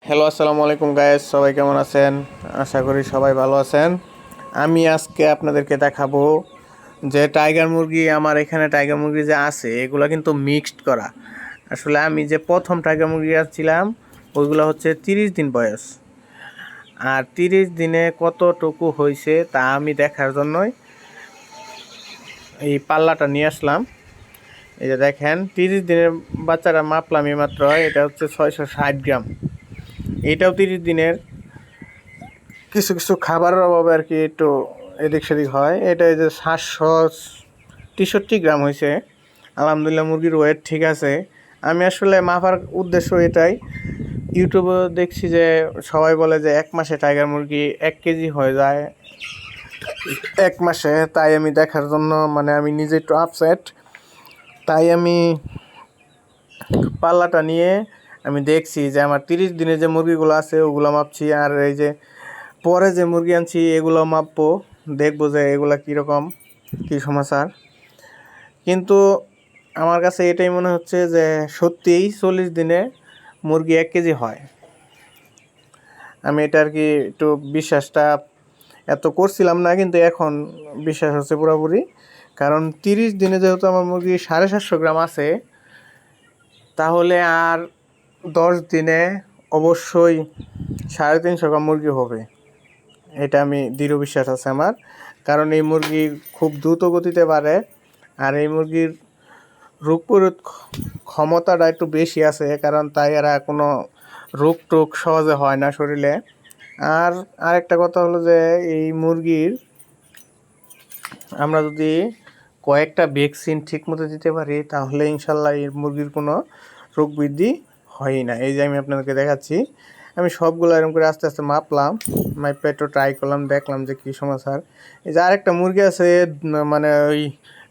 Hello, আসসালামু আলাইকুম guys. সবাই কেমন আছেন? আশা করি সবাই ভালো আছেন। আমি আজকে আপনাদেরকে দেখাবো যে টাইগার মুরগি, আমার এখানে টাইগার মুরগি যে আছে এগুলো কিন্তু মিক্সড করা। আসলে আমি যে প্রথম টাইগার মুরগি আনছিলাম ওইগুলো হচ্ছে 30 দিন বয়স। আর 30 দিনে কতটুকু হয়েছে তা আমি দেখার জন্যই এই পাল্লাটা নিয়ে আসলাম। এই যে দেখেন, 30 দিনের বাচ্চারা মাপলাম এই মাত্র। এটা হচ্ছে 660 গ্রাম। এটাও 30 দিনের। কিছু কিছু খাবারের অভাবে আর কি একটু এদিক সেদিক হয়। এটা এই যে 763 গ্রাম হয়েছে। আলহামদুলিল্লাহ, মুরগির ওয়েট ঠিক আছে। আমি আসলে মাপার উদ্দেশ্য এটাই, ইউটিউবে দেখছি যে সবাই বলে যে 1 মাসে টাইগার মুরগি 1 কেজি হয়ে যায় 1 মাসে। তাই আমি দেখার জন্য, মানে আমি নিজে একটু আপসেট, তাই আমি পাল্লাটা নিয়ে আমি দেখছি যে আমার 30 দিনে যে মুরগিগুলো আছে ওগুলো মাপছি, আর এই যে পরে যে মুরগি আনছি এগুলো মাপবো, দেখবো যে এগুলা কীরকম কী সমাচার। কিন্তু আমার কাছে এটাই মনে হচ্ছে যে সত্যিই 40 দিনে মুরগি 1 কেজি হয়। আমি এটা আর কি একটু বিশ্বাসটা এত করছিলাম না, কিন্তু এখন বিশ্বাস হচ্ছে পুরোপুরি। কারণ 30 দিনে যেহেতু আমার মুরগি 750 গ্রাম আছে, তাহলে আর 10 দিনে অবশ্যই 350 গ্রাম মুরগি হবে। এটা আমি দৃঢ় বিশ্বাস আছে আমার। কারণ এই মুরগি খুব দ্রুত গতিতে বাড়ে, আর এই মুরগির রোগ প্রতিরোধ ক্ষমতাটা একটু বেশি আছে, কারণ তাই এরা কোনো রোগ টোগ সহজে হয় না শরীরে। আর আরেকটা কথা হলো যে এই মুরগির আমরা যদি কয়েকটা ভ্যাকসিন ঠিকমতো দিতে পারি তাহলে ইনশাল্লাহ এই মুরগির কোনো রোগ বৃদ্ধি হয়ই না। এই যে আমি আপনাদেরকে দেখাচ্ছি, আমি সবগুলো এরকম করে আস্তে আস্তে মাপলাম, মাইপে একটু ট্রাই করলাম, দেখলাম যে কী সমস্যার। এই যে আরেকটা মুরগি আছে, মানে ওই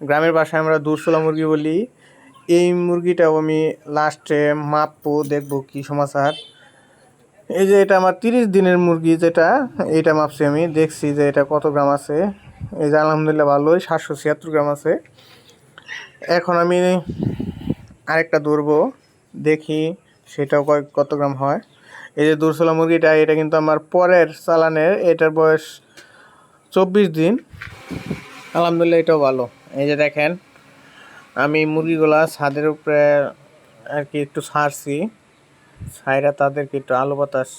গ্রামের বাসায় আমরা দুরশোলা মুরগি বলি, এই মুরগিটাও আমি লাস্টে মাপবো, দেখবো কী সমাচার। এই যে এটা আমার 30 দিনের মুরগি, যেটা এইটা মাপছি, আমি দেখছি যে এটা কত গ্রাম আছে। এই যে আলহামদুলিল্লাহ ভালোই 776 গ্রাম আছে। এখন আমি আরেকটা ধরবো, দেখি সেটাও কত গ্রাম হয়। এই যে দুরশোলা মুরগিটা, এটা কিন্তু আমার পরের চালানের, এটার বয়স 24 দিন। আলহামদুলিল্লাহ এটাও ভালো। এই যে দেখেন, আমি মুরগিগুলা ছাদের উপরে আর কি একটু ছাড়ছি, ছাইরা তাদেরকে একটু আলো বাতাস,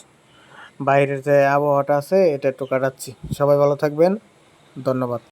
বাইরের যে আবহাওয়াটা আছে এটা একটু কাটাচ্ছি। সবাই ভালো থাকবেন, ধন্যবাদ।